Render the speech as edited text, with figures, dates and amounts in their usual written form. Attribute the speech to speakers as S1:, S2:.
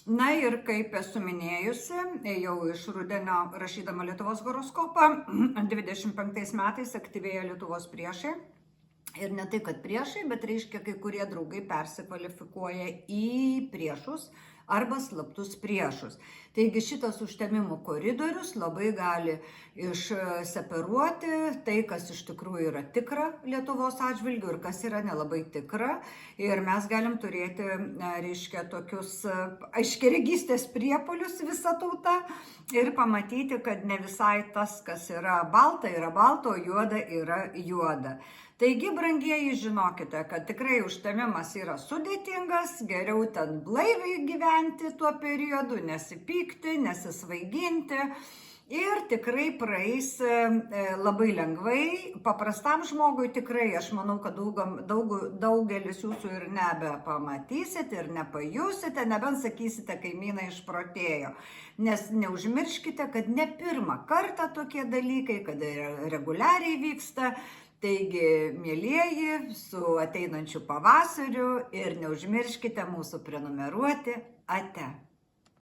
S1: Na ir kaip esu minėjusi, jau iš rudenio rašydama Lietuvos horoskopą, 25 metais aktyvėja Lietuvos priešai. Ir ne tai, kad priešai, bet reiškia, kai kurie draugai persikvalifikuoja į priešus arba slaptus priešus. Taigi šitas užtemimų koridorius labai gali išseparuoti tai, kas iš tikrųjų yra tikra Lietuvos atžvilgių ir kas yra nelabai tikra. Ir mes galim turėti, reiškia, tokius aiškiaregystės priepuolius visa tauta ir pamatyti, kad ne visai tas, kas yra balta, o juoda yra juoda. Taigi, brangieji, žinokite, kad tikrai užtemimas yra sudėtingas, geriau ten blaiviai gyventi tuo periodu, nesipykti, nesisvaiginti ir tikrai praeis labai lengvai. Paprastam žmogui tikrai, aš manau, kad daugelis jūsų ir nebepamatysit ir nepajusite, nebent sakysite, kaimynai išprotėjo. Nes neužmirškite, kad ne pirmą kartą tokie dalykai, kad reguliariai vyksta. Taigi, mielieji, su ateinančiu pavasariu ir neužmirškite mūsų prenumeruoti. Ate.